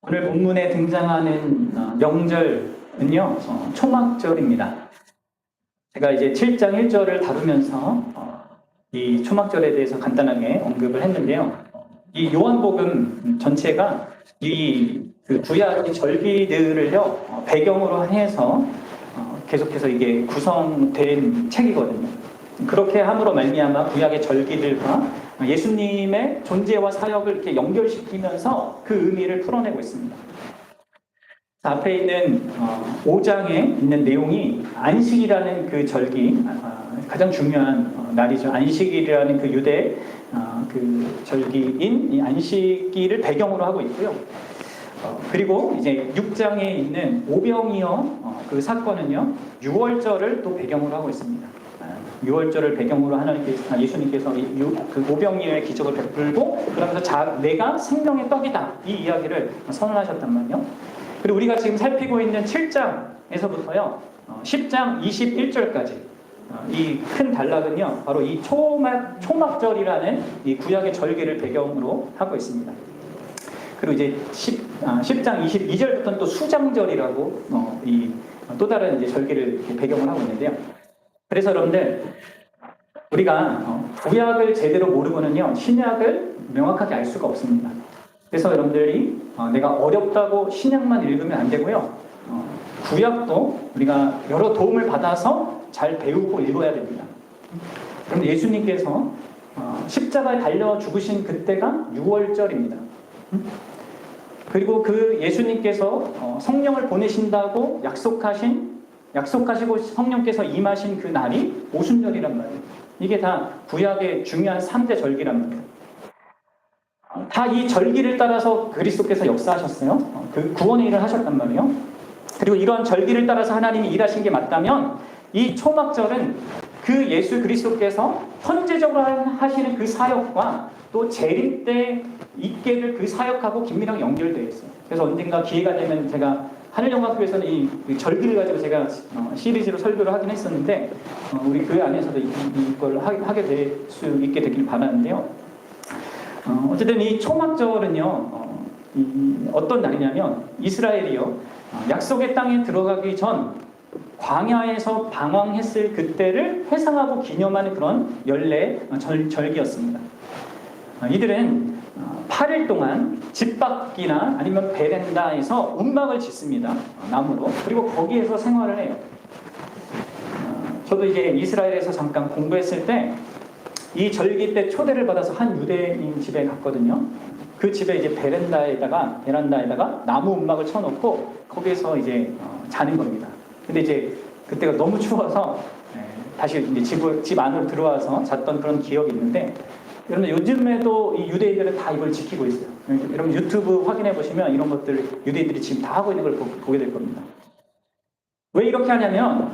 오늘 본문에 등장하는 명절은요, 초막절입니다. 제가 이제 7장 1절을 다루면서 이 초막절에 대해서 간단하게 언급을 했는데요. 이 요한복음 전체가 그 구약의 절기들을요, 배경으로 해서 계속해서 이게 구성된 책이거든요. 그렇게 함으로 말미암아 구약의 절기들과 예수님의 존재와 사역을 이렇게 연결시키면서 그 의미를 풀어내고 있습니다. 앞에 있는 5장에 있는 내용이 안식이라는 그 절기, 가장 중요한 날이죠. 안식일이라는 그 유대 그 절기인 이 안식일을 배경으로 하고 있고요. 그리고 이제 6장에 있는 오병이어 그 사건은요, 6월절을 또 배경으로 하고 있습니다. 6월절을 배경으로 예수님께서 그 오병이어의 기적을 베풀고 그러면서 내가 생명의 떡이다 이 이야기를 선언하셨단 말이에요. 그리고 우리가 지금 살피고 있는 7장에서부터요 10장 21절까지 이 큰 단락은요 바로 이 초막절이라는 이 구약의 절기를 배경으로 하고 있습니다. 그리고 이제 10장 22절부터는 또 수장절이라고 또 다른 이제 절기를 배경을 하고 있는데요. 그래서 여러분들 우리가 구약을 제대로 모르고는요 신약을 명확하게 알 수가 없습니다. 그래서 여러분들이 내가 어렵다고 신약만 읽으면 안 되고요. 구약도 우리가 여러 도움을 받아서 잘 배우고 읽어야 됩니다. 그런데 예수님께서 십자가에 달려 죽으신 그때가 6월절입니다. 그리고 그 예수님께서 성령을 보내신다고 약속하시고 성령께서 임하신 그 날이 오순절이란 말이에요. 이게 다 구약의 중요한 3대 절기란 말이에요. 다 이 절기를 따라서 그리스도께서 역사하셨어요. 그 구원의 일을 하셨단 말이에요. 그리고 이러한 절기를 따라서 하나님이 일하신 게 맞다면 이 초막절은 그 예수 그리스도께서 현재적으로 하시는 그 사역과 또 재림 때 있게 될 그 사역하고 긴밀하게 연결되어 있어요. 그래서 언젠가 기회가 되면 제가 하늘영광교회에서는 이 절기를 가지고 제가 시리즈로 설교를 하긴 했었는데 우리 교회 안에서도 이걸 하게 될 수 있게 되길 바라는데요. 어쨌든 이 초막절은요 어떤 날이냐면 이스라엘이요 약속의 땅에 들어가기 전 광야에서 방황했을 그때를 회상하고 기념하는 그런 연례 절기였습니다. 이들은 8일 동안 집 밖이나 아니면 베란다에서 움막을 짓습니다. 나무로. 그리고 거기에서 생활을 해요. 저도 이제 이스라엘에서 잠깐 공부했을 때 이 절기 때 초대를 받아서 한 유대인 집에 갔거든요. 그 집에 이제 베란다에다가 나무 움막을 쳐놓고 거기에서 이제 자는 겁니다. 근데 이제 그때가 너무 추워서 다시 이제 집 안으로 들어와서 잤던 그런 기억이 있는데 여러분 요즘에도 이 유대인들은 다 이걸 지키고 있어요. 여러분 유튜브 확인해 보시면 이런 것들 유대인들이 지금 다 하고 있는 걸 보게 될 겁니다. 왜 이렇게 하냐면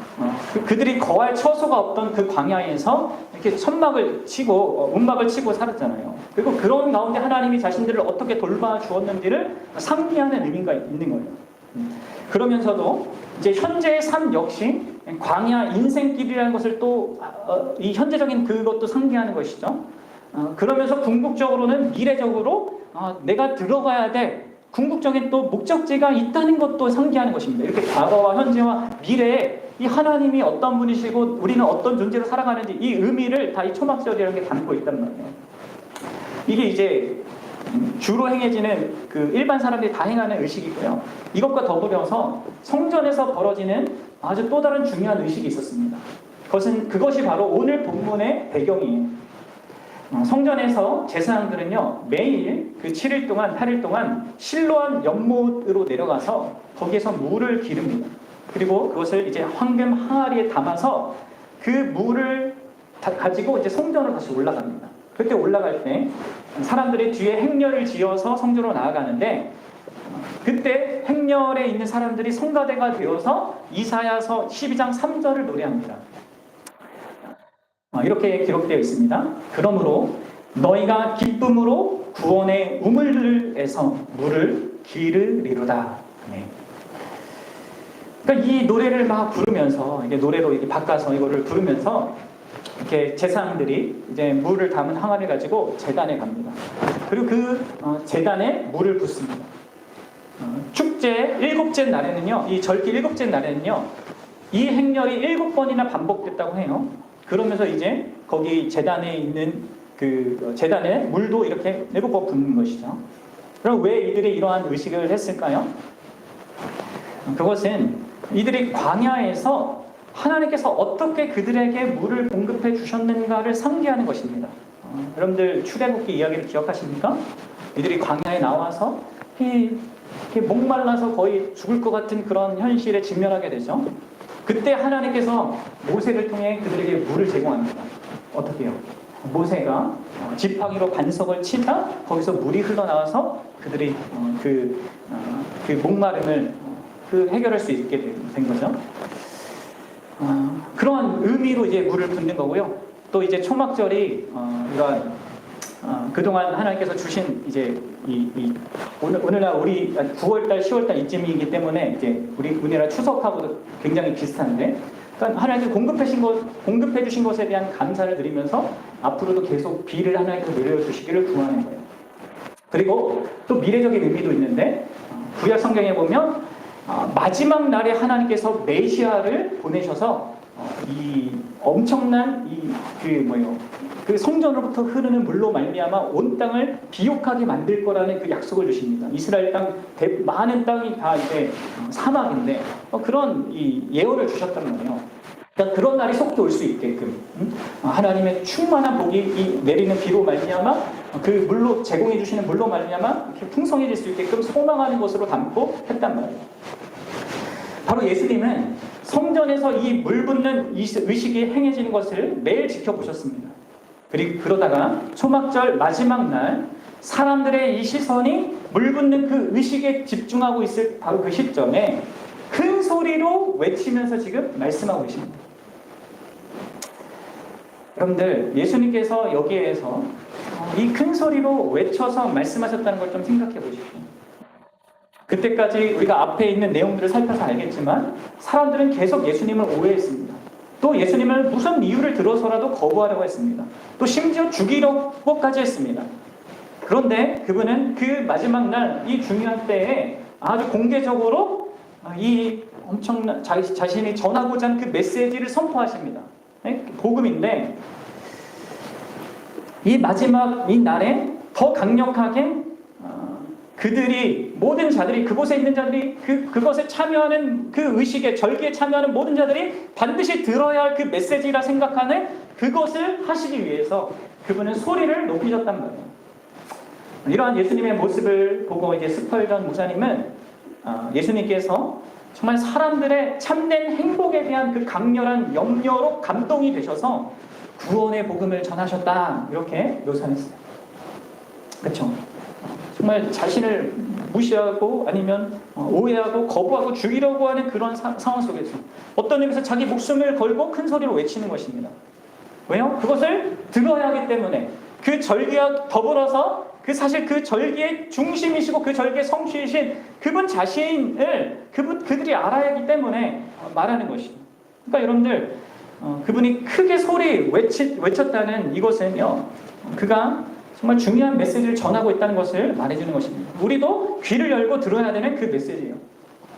그들이 거할 처소가 없던 그 광야에서 이렇게 천막을 치고 움막을 치고 살았잖아요. 그리고 그런 가운데 하나님이 자신들을 어떻게 돌봐 주었는지를 상기하는 의미가 있는 거예요. 그러면서도 이제 현재의 삶 역시 광야 인생길이라는 것을 또 이 현재적인 그것도 상기하는 것이죠. 그러면서 궁극적으로는 미래적으로 내가 들어가야 될 궁극적인 또 목적지가 있다는 것도 상기하는 것입니다. 이렇게 과거와 현재와 미래에 이 하나님이 어떤 분이시고 우리는 어떤 존재로 살아가는지 이 의미를 다 이 초막절이라는 게 담고 있단 말이에요. 이게 이제 주로 행해지는 그 일반 사람들이 다 행하는 의식이고요. 이것과 더불어서 성전에서 벌어지는 아주 또 다른 중요한 의식이 있었습니다. 그것이 바로 오늘 본문의 배경이에요. 성전에서 제사장들은요 매일 그 7일 동안 8일 동안 실로암 연못으로 내려가서 거기에서 물을 기릅니다. 그리고 그것을 이제 황금 항아리에 담아서 그 물을 가지고 이제 성전으로 다시 올라갑니다. 그때 올라갈 때 사람들이 뒤에 행렬을 지어서 성전으로 나아가는데 그때 행렬에 있는 사람들이 성가대가 되어서 이사야서 12장 3절을 노래합니다. 이렇게 기록되어 있습니다. 그러므로 너희가 기쁨으로 구원의 우물들에서 물을 기르리로다. 네. 그러니까 이 노래를 막 부르면서 이게 노래로 이렇게 바꿔서 이거를 부르면서 이렇게 제사장들이 이제 물을 담은 항아리를 가지고 제단에 갑니다. 그리고 그 제단에 물을 붓습니다. 축제 일곱째 날에는요, 이 절기 일곱째 날에는요, 이 행렬이 7번이나 반복됐다고 해요. 그러면서 이제 거기 제단에 있는 그 제단에 물도 이렇게 7번 붓는 것이죠. 그럼 왜 이들이 이러한 의식을 했을까요? 그것은 이들이 광야에서 하나님께서 어떻게 그들에게 물을 공급해 주셨는가를 상기하는 것입니다. 여러분들 출애굽기 이야기를 기억하십니까? 이들이 광야에 나와서 목말라서 거의 죽을 것 같은 그런 현실에 직면하게 되죠. 그때 하나님께서 모세를 통해 그들에게 물을 제공합니다. 어떻게 해요? 모세가 지팡이로 반석을 치다 거기서 물이 흘러나와서 그들이 그 목마름을 해결할 수 있게 된 거죠. 그러한 의미로 이제 물을 붓는 거고요. 또 이제 초막절이 이러한 그동안 하나님께서 주신 이제 오늘날 우리 9월달, 10월달 이쯤이기 때문에 이제 우리나라 추석하고도 굉장히 비슷한데, 그러니까 하나님께서 공급해 주신 것에 대한 감사를 드리면서 앞으로도 계속 비를 하나님께서 내려주시기를 구하는 거예요. 그리고 또 미래적인 의미도 있는데, 구약 성경에 보면 마지막 날에 하나님께서 메시아를 보내셔서 이 엄청난 그 성전으로부터 흐르는 물로 말미암아 온 땅을 비옥하게 만들 거라는 그 약속을 주십니다. 이스라엘 땅 많은 땅이 다 이제 사막인데 그런 이 예언을 주셨단 말이에요. 그러니까 그런 날이 속히 올 수 있게끔 하나님의 충만한 복이 내리는 비로 말미암아 그 물로 제공해 주시는 물로 말미암아 이렇게 풍성해질 수 있게끔 소망하는 것으로 담고 했단 말이에요. 바로 예수님은 성전에서 이 물 붓는 의식이 행해지는 것을 매일 지켜보셨습니다. 그러다가 초막절 마지막 날 사람들의 이 시선이 물 붓는 그 의식에 집중하고 있을 바로 그 시점에 큰 소리로 외치면서 지금 말씀하고 계십니다. 여러분들, 예수님께서 여기에서 이 큰 소리로 외쳐서 말씀하셨다는 걸 좀 생각해 보십시오. 그때까지 우리가 앞에 있는 내용들을 살펴서 알겠지만 사람들은 계속 예수님을 오해했습니다. 또 예수님을 무슨 이유를 들어서라도 거부하려고 했습니다. 또 심지어 죽이려고까지 했습니다. 그런데 그분은 그 마지막 날 이 중요한 때에 아주 공개적으로 이 엄청난 자신이 전하고자 하는 그 메시지를 선포하십니다. 복음인데 이 마지막 이 날에 더 강력하게 그들이 모든 자들이 그곳에 있는 자들이 그것에 참여하는 그 의식에 절기에 참여하는 모든 자들이 반드시 들어야 할 그 메시지라 생각하는 그것을 하시기 위해서 그분은 소리를 높이셨단 말이에요. 이러한 예수님의 모습을 보고 이제 스펄전 목사님은 예수님께서 정말 사람들의 참된 행복에 대한 그 강렬한 염려로 감동이 되셔서 구원의 복음을 전하셨다 이렇게 묘사했어요. 그렇죠? 정말 자신을 무시하고 아니면 오해하고 거부하고 죽이려고 하는 그런 상황 속에서 어떤 의미에서 자기 목숨을 걸고 큰 소리로 외치는 것입니다. 왜요? 그것을 들어야 하기 때문에 그 절기와 더불어서 사실 그 절기의 중심이시고 그 절기의 성취이신 그분 자신을 그들이 알아야 하기 때문에 말하는 것입니다. 그러니까 여러분들 그분이 크게 소리 외쳤다는 이것은요, 그가 정말 중요한 메시지를 전하고 있다는 것을 말해주는 것입니다. 우리도 귀를 열고 들어야 되는 그 메시지예요.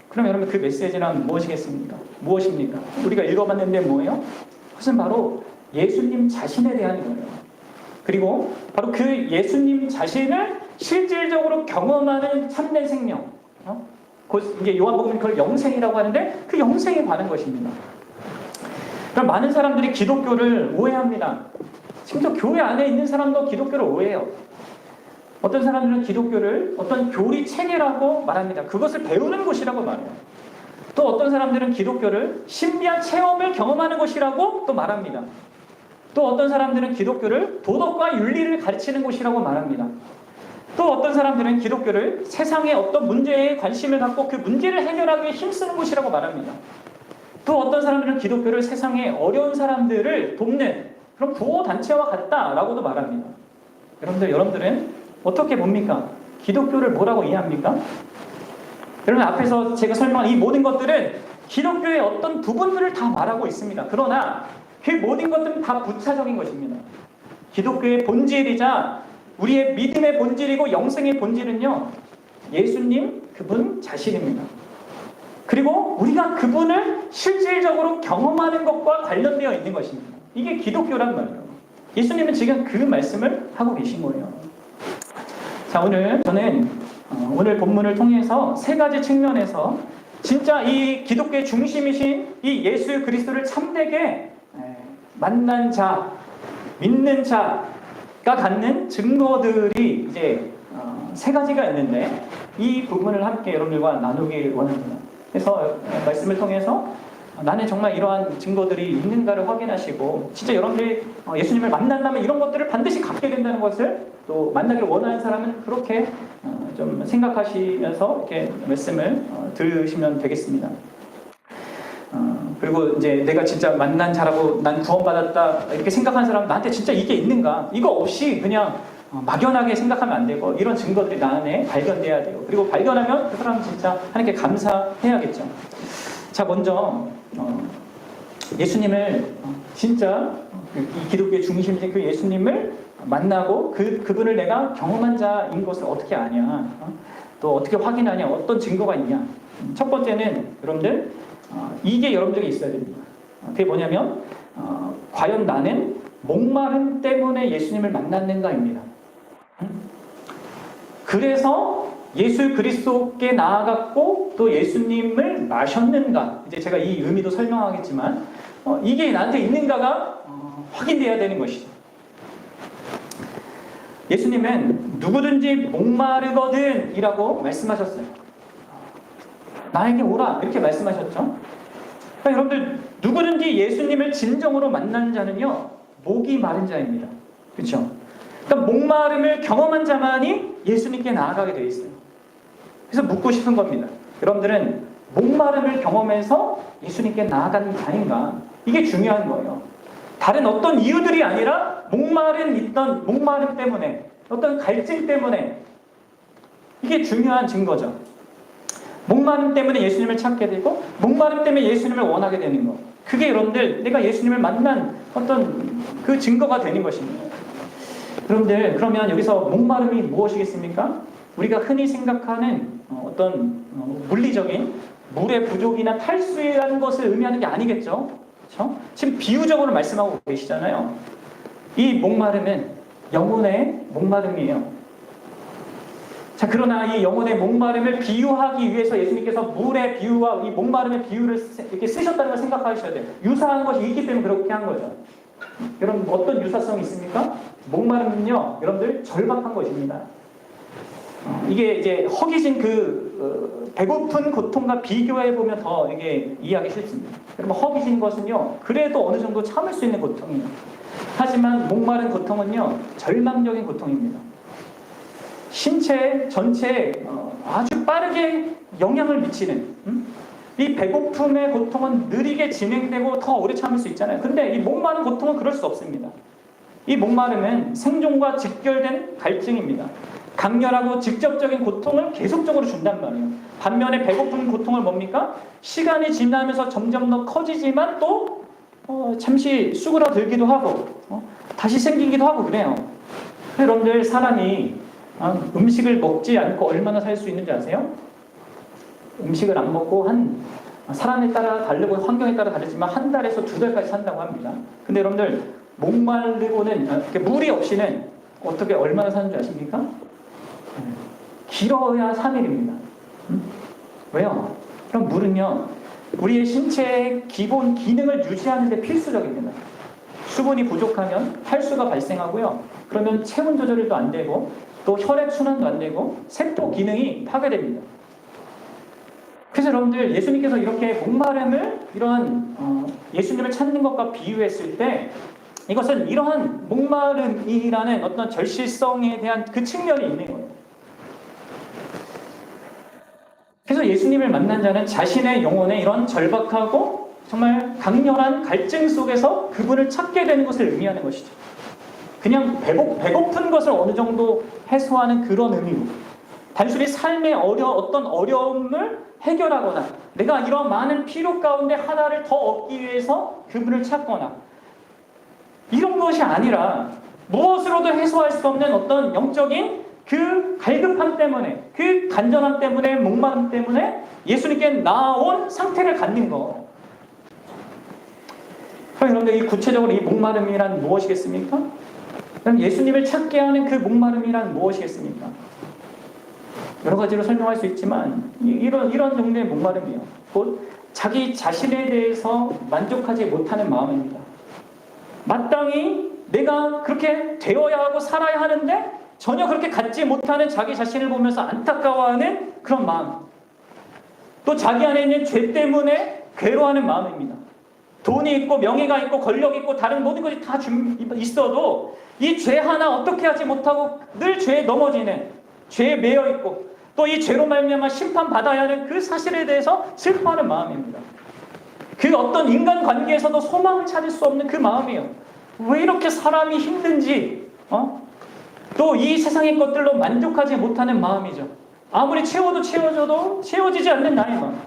그럼 여러분 그 메시지란 무엇이겠습니까? 무엇입니까? 우리가 읽어봤는데 뭐예요? 그것은 바로 예수님 자신에 대한 거예요. 그리고 바로 그 예수님 자신을 실질적으로 경험하는 참된 생명. 이게 요한복음은 그걸 영생이라고 하는데 그 영생에 관한 것입니다. 그럼 많은 사람들이 기독교를 오해합니다. 심지어 교회 안에 있는 사람도 기독교를 오해해요. 어떤 사람들은 기독교를 어떤 교리 체계라고 말합니다. 그것을 배우는 곳이라고 말해요. 또 어떤 사람들은 기독교를 신비한 체험을 경험하는 곳이라고 또 말합니다. 또 어떤 사람들은 기독교를 도덕과 윤리를 가르치는 곳이라고 말합니다. 또 어떤 사람들은 기독교를 세상의 어떤 문제에 관심을 갖고 그 문제를 해결하기 위해 힘쓰는 곳이라고 말합니다. 또 어떤 사람들은 기독교를 세상의 어려운 사람들을 돕는 그런 구호단체와 같다라고도 말합니다. 여러분들은 어떻게 봅니까? 기독교를 뭐라고 이해합니까? 여러분 앞에서 제가 설명한 이 모든 것들은 기독교의 어떤 부분들을 다 말하고 있습니다. 그러나 그 모든 것들은 다 부차적인 것입니다. 기독교의 본질이자 우리의 믿음의 본질이고 영생의 본질은요, 예수님 그분 자신입니다. 그리고 우리가 그분을 실질적으로 경험하는 것과 관련되어 있는 것입니다. 이게 기독교란 말이에요. 예수님은 지금 그 말씀을 하고 계신 거예요. 자, 오늘 저는 오늘 본문을 통해서 세 가지 측면에서 진짜 이 기독교의 중심이신 이 예수 그리스도를 참되게 만난 자, 믿는 자가 갖는 증거들이 이제 세 가지가 있는데 이 부분을 함께 여러분들과 나누길 원합니다. 그래서 말씀을 통해서 나는 정말 이러한 증거들이 있는가를 확인하시고 진짜 여러분들이 예수님을 만난다면 이런 것들을 반드시 갖게 된다는 것을 또 만나기를 원하는 사람은 그렇게 좀 생각하시면서 이렇게 말씀을 들으시면 되겠습니다. 그리고 이제 내가 진짜 만난 자라고 난 구원받았다 이렇게 생각하는 사람은 나한테 진짜 이게 있는가? 이거 없이 그냥 막연하게 생각하면 안 되고 이런 증거들이 나 안에 발견돼야 돼요. 그리고 발견하면 그 사람은 진짜 하나님께 감사해야겠죠. 자, 먼저 예수님을 진짜 이 기독교의 중심이신 그 예수님을 만나고 그분을 내가 경험한 자인 것을 어떻게 아냐? 또 어떻게 확인하냐? 어떤 증거가 있냐? 첫 번째는 여러분들 이게 여러분들에게 있어야 됩니다. 그게 뭐냐면 과연 나는 목마름 때문에 예수님을 만났는가입니다. 그래서 예수 그리스도께 나아갔고 또 예수님을 마셨는가? 이제 제가 이 의미도 설명하겠지만 이게 나한테 있는가가 확인돼야 되는 것이죠. 예수님은 누구든지 목마르거든 이라고 말씀하셨어요. 나에게 오라 이렇게 말씀하셨죠. 그러니까 여러분들 누구든지 예수님을 진정으로 만난 자는요 목이 마른 자입니다. 그렇죠? 그러니까 목마름을 경험한 자만이 예수님께 나아가게 되어 있어요. 그래서 묻고 싶은 겁니다. 여러분들은 목마름을 경험해서 예수님께 나아가는 자인가? 이게 중요한 거예요. 다른 어떤 이유들이 아니라 목마름 때문에 어떤 갈증 때문에 이게 중요한 증거죠. 목마름 때문에 예수님을 찾게 되고 목마름 때문에 예수님을 원하게 되는 거. 그게 여러분들 내가 예수님을 만난 어떤 그 증거가 되는 것입니다. 여러분들 그러면 여기서 목마름이 무엇이겠습니까? 우리가 흔히 생각하는 어떤 물리적인 물의 부족이나 탈수라는 것을 의미하는 게 아니겠죠? 그렇죠? 지금 비유적으로 말씀하고 계시잖아요. 이 목마름은 영혼의 목마름이에요. 자, 그러나 이 영혼의 목마름을 비유하기 위해서 예수님께서 물의 비유와 이 목마름의 비유를 이렇게 쓰셨다는 걸 생각하셔야 돼요. 유사한 것이 있기 때문에 그렇게 한 거죠. 여러분 어떤 유사성이 있습니까? 목마름은요, 여러분들 절박한 것입니다. 이게 이제 허기진 배고픈 고통과 비교해 보면 더 이게 이해하기 쉽습니다. 여러분 허기진 것은요, 그래도 어느 정도 참을 수 있는 고통이에요. 하지만 목마른 고통은요, 절망적인 고통입니다. 신체 전체에 아주 빠르게 영향을 미치는 이 배고픔의 고통은 느리게 진행되고 더 오래 참을 수 있잖아요. 근데 이 목마른 고통은 그럴 수 없습니다. 이 목마름은 생존과 직결된 갈증입니다. 강렬하고 직접적인 고통을 계속적으로 준단 말이에요. 반면에 배고픈 고통을 뭡니까? 시간이 지나면서 점점 더 커지지만 또 잠시 수그러들기도 하고 다시 생기기도 하고 그래요. 여러분들 사람이 음식을 먹지 않고 얼마나 살 수 있는지 아세요? 음식을 안 먹고 사람에 따라 다르고 환경에 따라 다르지만 한 달에서 2달까지 산다고 합니다. 근데 여러분들 목마르고는 물이 없이는 어떻게 얼마나 사는 줄 아십니까? 길어야 3일입니다. 왜요? 그럼 물은요, 우리의 신체의 기본 기능을 유지하는 데 필수적입니다. 수분이 부족하면 탈수가 발생하고요. 그러면 체온 조절도 안 되고 또 혈액 순환도 안 되고 세포 기능이 파괴됩니다. 그래서 여러분들 예수님께서 이렇게 목마름을 이러한 예수님을 찾는 것과 비유했을 때 이것은 이러한 목마름이라는 어떤 절실성에 대한 그 측면이 있는 거예요. 그래서 예수님을 만난 자는 자신의 영혼에 이런 절박하고 정말 강렬한 갈증 속에서 그분을 찾게 되는 것을 의미하는 것이죠. 그냥 배고픈 것을 어느 정도 해소하는 그런 의미고, 단순히 삶의 어떤 어려움을 해결하거나 내가 이런 많은 피로 가운데 하나를 더 얻기 위해서 그분을 찾거나 이런 것이 아니라 무엇으로도 해소할 수 없는 어떤 영적인 그 갈급함 때문에, 그 간절함 때문에, 목마름 때문에 예수님께 나온 상태를 갖는 거. 그럼 여러분들, 이 구체적으로 이 목마름이란 무엇이겠습니까? 그럼 예수님을 찾게 하는 그 목마름이란 무엇이겠습니까? 여러 가지로 설명할 수 있지만 이런 종류의 목마름이요, 곧 자기 자신에 대해서 만족하지 못하는 마음입니다. 마땅히 내가 그렇게 되어야 하고 살아야 하는데 전혀 그렇게 갖지 못하는 자기 자신을 보면서 안타까워하는 그런 마음. 또 자기 안에 있는 죄 때문에 괴로워하는 마음입니다. 돈이 있고 명예가 있고 권력이 있고 다른 모든 것이 다 있어도 이 죄 하나 어떻게 하지 못하고 늘 죄에 넘어지는, 죄에 매여 있고 또 이 죄로 말미암아 심판받아야 하는 그 사실에 대해서 슬퍼하는 마음입니다. 그 어떤 인간관계에서도 소망을 찾을 수 없는 그 마음이에요. 왜 이렇게 사람이 힘든지, 또 이 세상의 것들로 만족하지 못하는 마음이죠. 아무리 채워도 채워져도 채워지지 않는 나의 마음.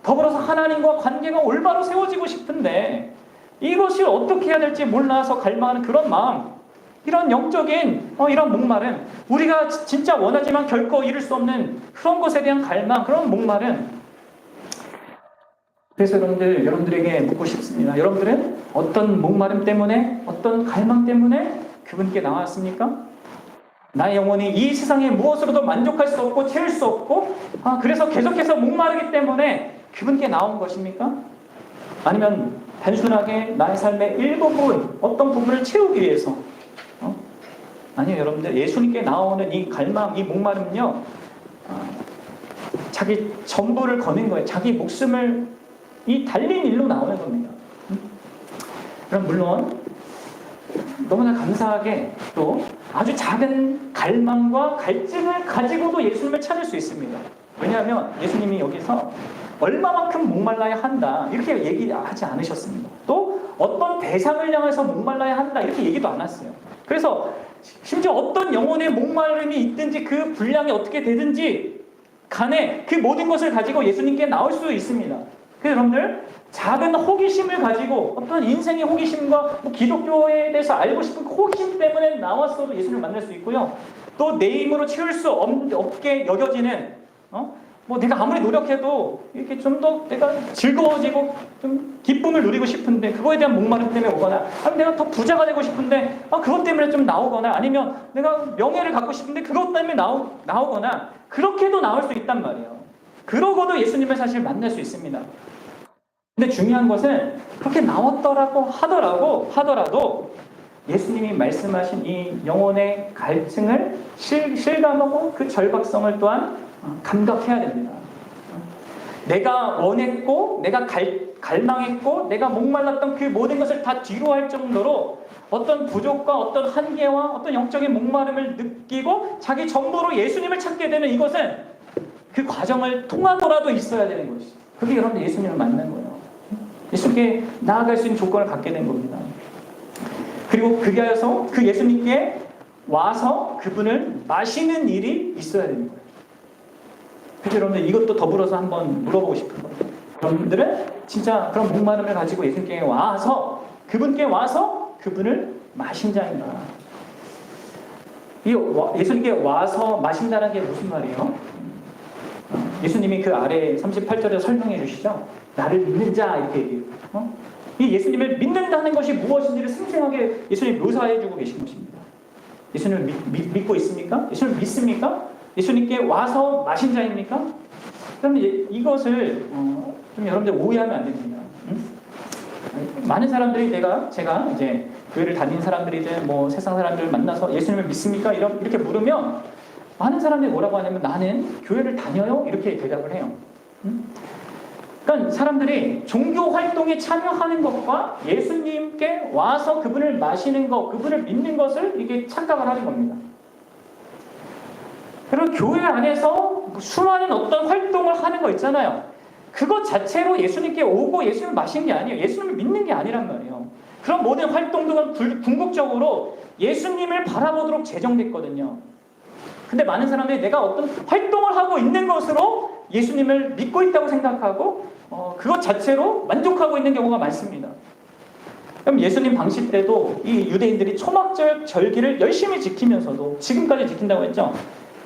더불어서 하나님과 관계가 올바로 세워지고 싶은데 이것이 어떻게 해야 될지 몰라서 갈망하는 그런 마음, 이런 영적인 이런 목마름, 우리가 진짜 원하지만 결코 이룰 수 없는 그런 것에 대한 갈망, 그런 목마름. 그래서 여러분들에게 묻고 싶습니다. 여러분들은 어떤 목마름 때문에, 어떤 갈망 때문에 그분께 나왔습니까? 나의 영혼이 이 세상에 무엇으로도 만족할 수 없고 채울 수 없고 그래서 계속해서 목마르기 때문에 그분께 나온 것입니까? 아니면 단순하게 나의 삶의 일부분, 어떤 부분을 채우기 위해서? 아니요, 여러분들, 예수님께 나오는 이 갈망, 이 목마름은요, 자기 전부를 거는 거예요. 자기 목숨을 이 달린 일로 나오는 겁니다. 그럼 물론 너무나 감사하게 또 아주 작은 갈망과 갈증을 가지고도 예수님을 찾을 수 있습니다. 왜냐하면 예수님이 여기서 얼마만큼 목말라야 한다 이렇게 얘기하지 않으셨습니다. 또 어떤 대상을 향해서 목말라야 한다 이렇게 얘기도 안 했어요. 그래서 심지어 어떤 영혼의 목마름이 있든지 그 분량이 어떻게 되든지 간에 그 모든 것을 가지고 예수님께 나올 수 있습니다. 그래서 여러분들, 작은 호기심을 가지고 어떤 인생의 호기심과 기독교에 대해서 알고 싶은 호기심 때문에 나왔어도 예수님을 만날 수 있고요. 또 내 힘으로 채울 수 없게 여겨지는 내가 아무리 노력해도 이렇게 좀 더 내가 즐거워지고 좀 기쁨을 누리고 싶은데 그거에 대한 목마름 때문에 오거나, 아니면 내가 더 부자가 되고 싶은데 그것 때문에 좀 나오거나, 아니면 내가 명예를 갖고 싶은데 그것 때문에 나오거나, 그렇게도 나올 수 있단 말이에요. 그러고도 예수님을 사실 만날 수 있습니다. 근데 중요한 것은 그렇게 나왔더라고 하더라도 예수님이 말씀하신 이 영혼의 갈증을 실감하고 그 절박성을 또한 감격해야 됩니다. 내가 원했고 내가 갈망했고 내가 목말랐던 그 모든 것을 다 뒤로 할 정도로 어떤 부족과 어떤 한계와 어떤 영적인 목마름을 느끼고 자기 전부로 예수님을 찾게 되는 이것은 그 과정을 통하더라도 있어야 되는 것이죠. 그게 여러분 예수님을 만난 거예요. 예수님께 나아갈 수 있는 조건을 갖게 된 겁니다. 그리고 그게 하여서 그 예수님께 와서 그분을 마시는 일이 있어야 되는 거예요. 그래서 여러분들, 이것도 더불어서 한번 물어보고 싶은 거예요. 여러분들은 진짜 그런 목마름을 가지고 예수님께 와서, 그분께 와서 그분을 마신 자인가? 예수님께 와서 마신다는 게 무슨 말이에요? 예수님이 그 아래 38절에 설명해 주시죠. 나를 믿는 자, 이렇게 얘기해요. 이 예수님을 믿는다는 것이 무엇인지를 생생하게 예수님이 묘사해 주고 계신 것입니다. 예수님을 믿고 있습니까? 예수님을 믿습니까? 예수님께 와서 마신 자입니까? 그럼 이것을 좀 여러분들 오해하면 안 됩니다. 많은 사람들이 제가 이제 교회를 다닌 사람들이든 뭐 세상 사람들을 만나서 예수님을 믿습니까? 이렇게 물으면 많은 사람들이 뭐라고 하냐면 나는 교회를 다녀요? 이렇게 대답을 해요. 그러니까 사람들이 종교 활동에 참여하는 것과 예수님께 와서 그분을 마시는 것, 그분을 믿는 것을 이게 착각을 하는 겁니다. 그리고 교회 안에서 수많은 어떤 활동을 하는 거 있잖아요. 그것 자체로 예수님께 오고 예수님을 마신 게 아니에요. 예수님을 믿는 게 아니란 말이에요. 그런 모든 활동들은 궁극적으로 예수님을 바라보도록 제정됐거든요. 근데 많은 사람들이 내가 어떤 활동을 하고 있는 것으로 예수님을 믿고 있다고 생각하고 그것 자체로 만족하고 있는 경우가 많습니다. 그럼 예수님 방식 때도 이 유대인들이 초막절 절기를 열심히 지키면서도, 지금까지 지킨다고 했죠.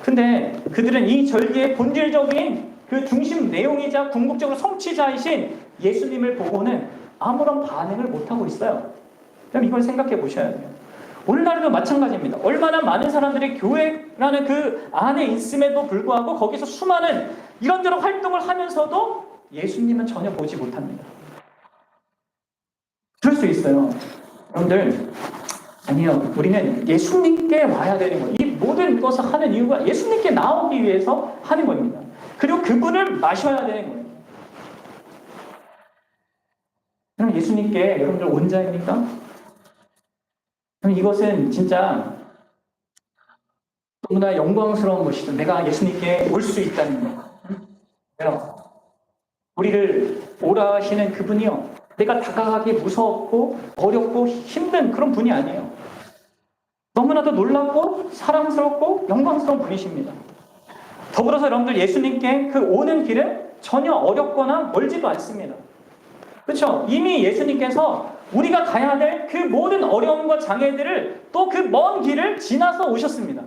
근데 그들은 이 절기의 본질적인 그 중심 내용이자 궁극적으로 성취자이신 예수님을 보고는 아무런 반응을 못하고 있어요. 그럼 이걸 생각해 보셔야 돼요. 오늘날도 마찬가지입니다. 얼마나 많은 사람들이 교회라는 그 안에 있음에도 불구하고 거기서 수많은 이런저런 활동을 하면서도 예수님은 전혀 보지 못합니다. 그럴 수 있어요. 여러분들, 아니요. 우리는 예수님께 와야 되는 거예요. 이 모든 것을 하는 이유가 예수님께 나오기 위해서 하는 겁니다. 그리고 그분을 마셔야 되는 거예요. 그럼 예수님께 여러분들 온자입니까? 그럼 이것은 진짜 너무나 영광스러운 것이죠. 내가 예수님께 올 수 있다는 거. 우리를 오라 하시는 그분이요. 내가 다가가기 무섭고 어렵고 힘든 그런 분이 아니에요. 너무나도 놀랍고 사랑스럽고 영광스러운 분이십니다. 더불어서 여러분들 예수님께 그 오는 길은 전혀 어렵거나 멀지도 않습니다. 그렇죠? 이미 예수님께서 우리가 가야 될 그 모든 어려움과 장애들을 또 그 먼 길을 지나서 오셨습니다.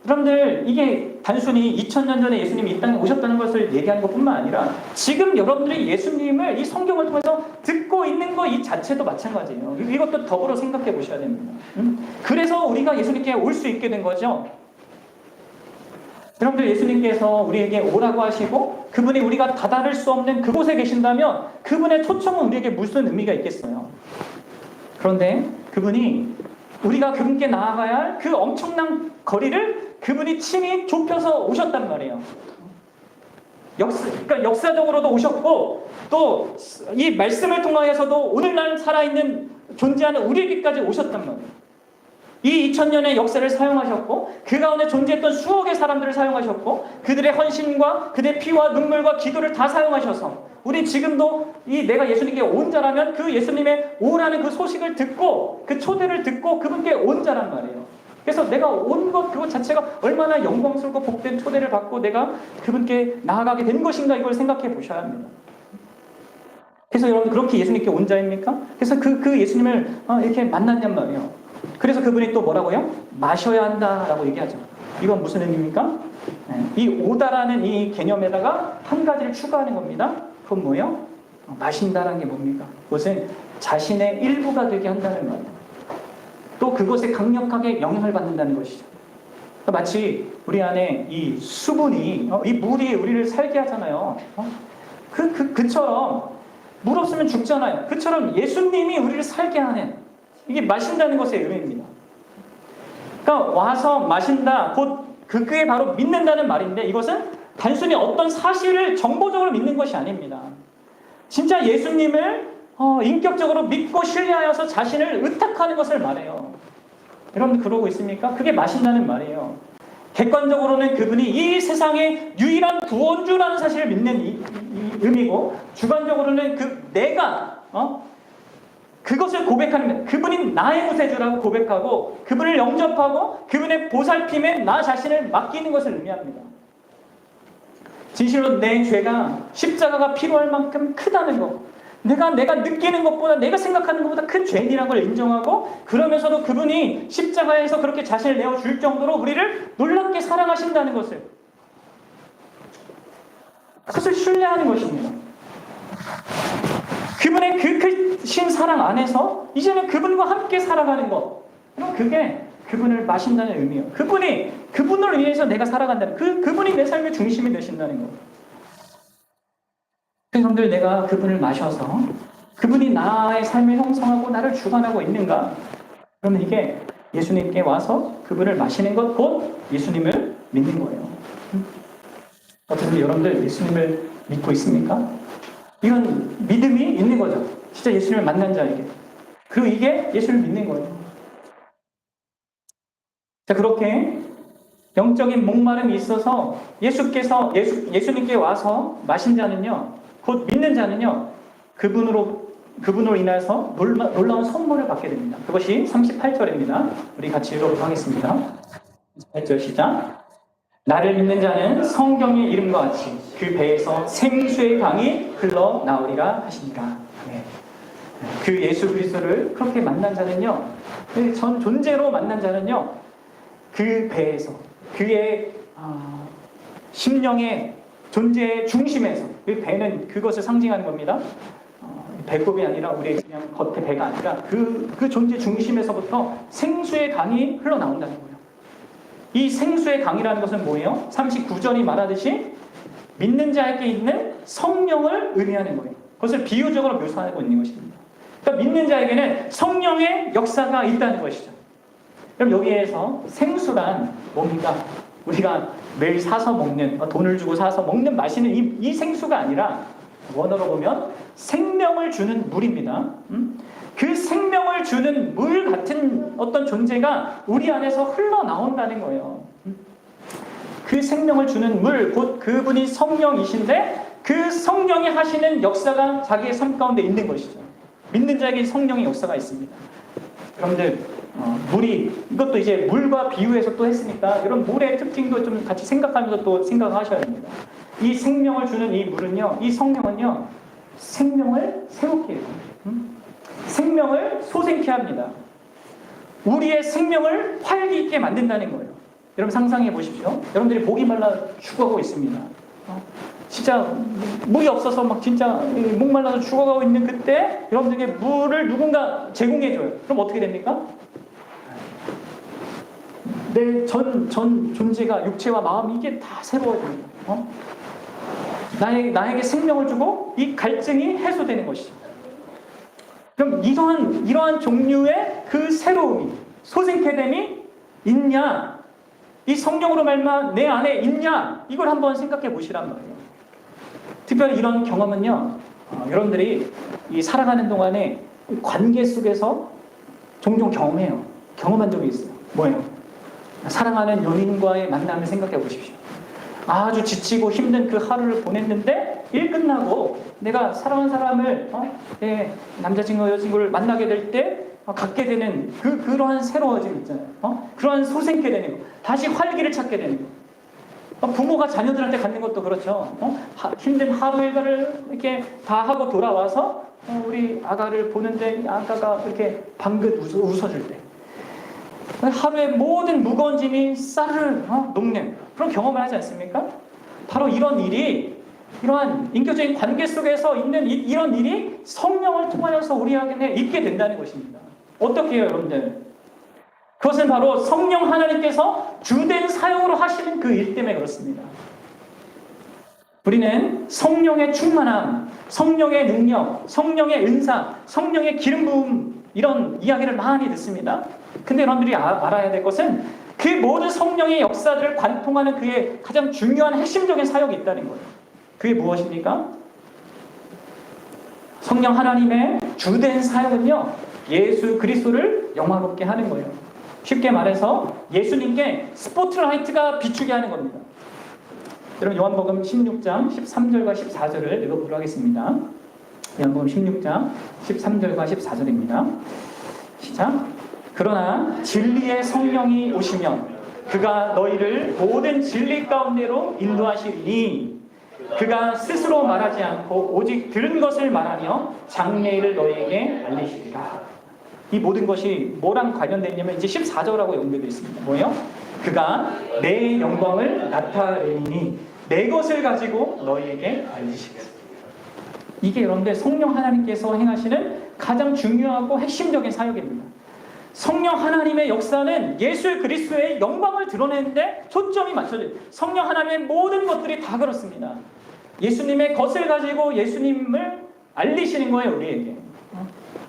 여러분들 이게 단순히 2000년 전에 예수님이 이 땅에 오셨다는 것을 얘기하는 것뿐만 아니라 지금 여러분들이 예수님을 이 성경을 통해서 듣고 있는 것 이 자체도 마찬가지예요. 이것도 더불어 생각해 보셔야 됩니다. 그래서 우리가 예수님께 올 수 있게 된 거죠. 여러분들 예수님께서 우리에게 오라고 하시고 그분이 우리가 다다를 수 없는 그곳에 계신다면 그분의 초청은 우리에게 무슨 의미가 있겠어요? 그런데 그분이 우리가 그분께 나아가야 할 그 엄청난 거리를 그분이 친히 좁혀서 오셨단 말이에요. 그러니까 역사적으로도 오셨고 또 이 말씀을 통하여서도 오늘날 살아있는 존재하는 우리에게까지 오셨단 말이에요. 이 2000년의 역사를 사용하셨고 그 가운데 존재했던 수억의 사람들을 사용하셨고 그들의 헌신과 그들의 피와 눈물과 기도를 다 사용하셔서 우리 지금도 이 내가 예수님께 온 자라면 그 예수님의 오라는 그 소식을 듣고 그 초대를 듣고 그분께 온 자란 말이에요. 그래서 내가 온 것 그것 자체가 얼마나 영광스럽고 복된 초대를 받고 내가 그분께 나아가게 된 것인가 이걸 생각해 보셔야 합니다. 그래서 여러분 그렇게 예수님께 온 자입니까? 그래서 그 예수님을 이렇게 만났냔 말이에요. 그래서 그분이 또 뭐라고요? 마셔야 한다라고 얘기하죠. 이건 무슨 의미입니까? 이 오다라는 이 개념에다가 한 가지를 추가하는 겁니다. 그건 뭐예요? 마신다라는 게 뭡니까? 그것은 자신의 일부가 되게 한다는 거예요. 또 그것에 강력하게 영향을 받는다는 것이죠. 마치 우리 안에 이 수분이 이 물이 우리를 살게 하잖아요. 그처럼 물 없으면 죽잖아요. 그처럼 예수님이 우리를 살게 하는 이게 마신다는 것의 의미입니다. 그러니까 와서 마신다, 곧 그게 바로 믿는다는 말인데 이것은 단순히 어떤 사실을 정보적으로 믿는 것이 아닙니다. 진짜 예수님을 인격적으로 믿고 신뢰하여서 자신을 의탁하는 것을 말해요. 여러분 그러고 있습니까? 그게 마신다는 말이에요. 객관적으로는 그분이 이 세상의 유일한 구원주라는 사실을 믿는 이 의미고 주관적으로는 내가 그것을 고백하는 그분이 나의 구세주라고 고백하고 그분을 영접하고 그분의 보살핌에 나 자신을 맡기는 것을 의미합니다. 진실로 내 죄가 십자가가 필요할 만큼 크다는 것, 내가 느끼는 것보다 내가 생각하는 것보다 큰 죄인이라는 걸 인정하고 그러면서도 그분이 십자가에서 그렇게 자신을 내어줄 정도로 우리를 놀랍게 사랑하신다는 그것을 신뢰하는 것입니다. 그분의 그 크신 사랑 안에서 이제는 그분과 함께 살아가는 것. 그게 그분을 마신다는 의미예요. 그분을 위해서 내가 살아간다는 그분이 내 삶의 중심이 되신다는 것. 여러분들 내가 그분을 마셔서 그분이 나의 삶을 형성하고 나를 주관하고 있는가? 그러면 이게 예수님께 와서 그분을 마시는 것 곧 예수님을 믿는 거예요. 어떻게 여러분들 예수님을 믿고 있습니까? 이건 믿음이 있는 거죠. 진짜 예수님을 만난 자에게. 그리고 이게 예수를 믿는 거예요. 자, 그렇게 영적인 목마름이 있어서 예수님께 와서 마신 자는요, 곧 믿는 자는요, 그분으로 인해서 놀라운 선물을 받게 됩니다. 그것이 38절입니다. 우리 같이 읽어보도록 하겠습니다. 38절 시작. 나를 믿는 자는 성경의 이름과 같이 그 배에서 생수의 강이 흘러나오리라 하시니라. 네. 그 예수 그리스도를 그렇게 만난 자는요, 전 존재로 만난 자는요, 그 배에서 그의 심령의 존재의 중심에서, 그 배는 그것을 상징하는 겁니다. 배꼽이 아니라 우리의 그냥 겉에 배가 아니라 그 존재 중심에서부터 생수의 강이 흘러나온다는 거예요. 이 생수의 강이라는 것은 뭐예요? 39절이 말하듯이 믿는 자에게 있는 성령을 의미하는 거예요. 그것을 비유적으로 묘사하고 있는 것입니다. 그러니까 믿는 자에게는 성령의 역사가 있다는 것이죠. 그럼 여기에서 생수란 뭡니까? 우리가 매일 사서 먹는, 돈을 주고 사서 먹는 마시는 이 생수가 아니라 원어로 보면 생명을 주는 물입니다. 그 생명을 주는 물 같은 어떤 존재가 우리 안에서 흘러나온다는 거예요. 그 생명을 주는 물, 곧 그분이 성령이신데 그 성령이 하시는 역사가 자기의 삶 가운데 있는 것이죠. 믿는 자에게 성령의 역사가 있습니다. 여러분들 물이, 이것도 이제 물과 비유해서 또 했으니까 이런 물의 특징도 좀 같이 생각하면서 또 생각하셔야 됩니다. 이 생명을 주는 이 물은요, 이 성령은요, 생명을 새롭게 해요. 생명을 솟게 합니다. 우리의 생명을 활기 있게 만든다는 거예요. 여러분 상상해 보십시오. 여러분들이 목이 말라 죽어가고 있습니다. 진짜 물이 없어서 막 진짜 목 말라서 죽어가고 있는 그때 여러분들에게 물을 누군가 제공해줘요. 그럼 어떻게 됩니까? 내 전 존재가, 육체와 마음, 이게 다 새로워집니다. 나에게 생명을 주고 이 갈증이 해소되는 것이죠. 그럼 이러한 종류의 그 새로움이, 솟게 됨이 있냐? 이 성령으로 말미암아 내 안에 있냐? 이걸 한번 생각해 보시란 말이에요. 특별히 이런 경험은요, 여러분들이 이 살아가는 동안에 관계 속에서 종종 경험한 적이 있어요. 뭐예요? 사랑하는 연인과의 만남을 생각해 보십시오. 아주 지치고 힘든 그 하루를 보냈는데 일 끝나고 내가 사랑하는 사람을 남자친구 여자친구를 만나게 될 때 갖게 되는 그러한 새로워짐 있잖아요. 그러한 솟게 되는 거, 다시 활기를 찾게 되는 거. 부모가 자녀들한테 갖는 것도 그렇죠. 힘든 하루 일과를 이렇게 다 하고 돌아와서 우리 아가를 보는데 아가가 이렇게 방긋 웃어줄 때 하루의 모든 무거운 짐이 싸르르 녹는 그런 경험을 하지 않습니까? 바로 이러한 인격적인 관계 속에서 있는 이런 일이 성령을 통하여서 우리 안에 있게 된다는 것입니다. 어떻게 해요, 여러분들? 그것은 바로 성령 하나님께서 주된 사역으로 하시는 그 일 때문에 그렇습니다. 우리는 성령의 충만함, 성령의 능력, 성령의 은사, 성령의 기름 부음, 이런 이야기를 많이 듣습니다. 근데 여러분들이 알아야 될 것은 그 모든 성령의 역사들을 관통하는 그의 가장 중요한 핵심적인 사역이 있다는 거예요. 그게 무엇입니까? 성령 하나님의 주된 사역은요, 예수 그리스도를 영화롭게 하는 거예요. 쉽게 말해서 예수님께 스포트라이트가 비추게 하는 겁니다. 여러분 요한복음 16장 13절과 14절을 읽어보도록 하겠습니다. 요한복음 16장 13절과 14절입니다. 시작. 그러나 진리의 성령이 오시면 그가 너희를 모든 진리 가운데로 인도하시리니 그가 스스로 말하지 않고 오직 들은 것을 말하며 장래일을 너희에게 알리시리라. 이 모든 것이 뭐랑 관련되어 있냐면 이제 14절하고 연결되어 있습니다. 뭐예요? 그가 내 영광을 나타내니 내 것을 가지고 너희에게 알리시겠습니다. 이게 여러분들 성령 하나님께서 행하시는 가장 중요하고 핵심적인 사역입니다. 성령 하나님의 역사는 예수 그리스도의 영광을 드러내는데 초점이 맞춰져요. 성령 하나님의 모든 것들이 다 그렇습니다. 예수님의 것을 가지고 예수님을 알리시는 거예요, 우리에게.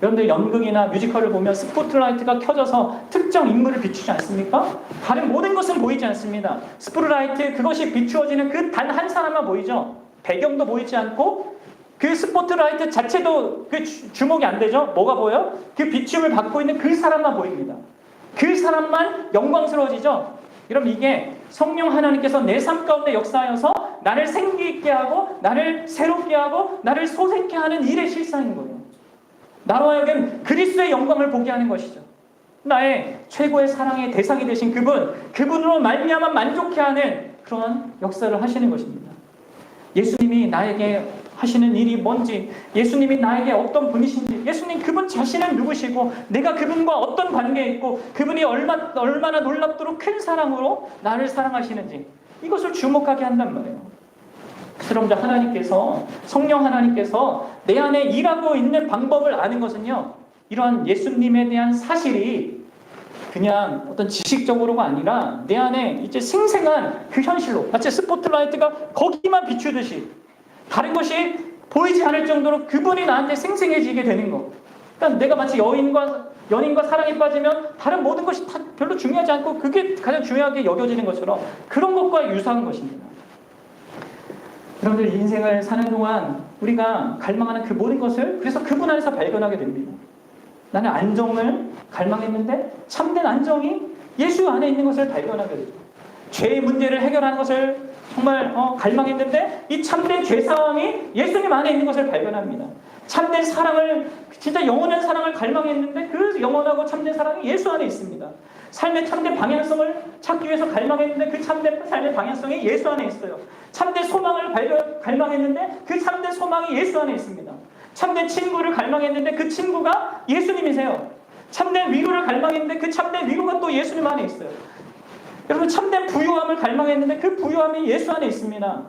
여러분들 연극이나 뮤지컬을 보면 스포트라이트가 켜져서 특정 인물을 비추지 않습니까? 다른 모든 것은 보이지 않습니다. 스포트라이트, 그것이 비추어지는 그 단 한 사람만 보이죠. 배경도 보이지 않고 그 스포트라이트 자체도 그 주목이 안 되죠. 뭐가 보여요? 그 비춤을 받고 있는 그 사람만 보입니다. 그 사람만 영광스러워지죠. 여러분 이게 성령 하나님께서 내 삶 가운데 역사하여서 나를 생기 있게 하고 나를 새롭게 하고 나를 솟게 하는 일의 실상인 거예요. 나로 하여금 그리스도의 영광을 보게 하는 것이죠. 나의 최고의 사랑의 대상이 되신 그분으로 말미암아 만족해 하는 그런 역사를 하시는 것입니다. 예수님이 나에게 하시는 일이 뭔지, 예수님이 나에게 어떤 분이신지, 예수님 그분 자신은 누구시고 내가 그분과 어떤 관계에 있고 그분이 얼마나 놀랍도록 큰 사랑으로 나를 사랑하시는지 이것을 주목하게 한단 말이에요. 그런데 하나님께서, 성령 하나님께서 내 안에 일하고 있는 방법을 아는 것은요, 이러한 예수님에 대한 사실이 그냥 어떤 지식적으로가 아니라 내 안에 이제 생생한 그 현실로, 마치 스포트라이트가 거기만 비추듯이 다른 것이 보이지 않을 정도로 그분이 나한테 생생해지게 되는 거. 그러니까 내가 마치 연인과 사랑에 빠지면 다른 모든 것이 다 별로 중요하지 않고 그게 가장 중요하게 여겨지는 것처럼 그런 것과 유사한 것입니다. 여러분들 인생을 사는 동안 우리가 갈망하는 그 모든 것을 그래서 그분 안에서 발견하게 됩니다. 나는 안정을 갈망했는데 참된 안정이 예수 안에 있는 것을 발견하게 됩니다. 죄의 문제를 해결하는 것을 정말 갈망했는데 이 참된 죄사함이 예수님 안에 있는 것을 발견합니다. 참된 사랑을, 진짜 영원한 사랑을 갈망했는데 그 영원하고 참된 사랑이 예수 안에 있습니다. 삶의 참된 방향성을 찾기 위해서 갈망했는데 그 참된 삶의 방향성이 예수 안에 있어요. 참된 소망을 갈망했는데 그 참된 소망이 예수 안에 있습니다. 참된 친구를 갈망했는데 그 친구가 예수님이세요. 참된 위로를 갈망했는데 그 참된 위로가 또 예수님 안에 있어요. 여러분, 참된 부유함을 갈망했는데 그 부유함이 예수 안에 있습니다.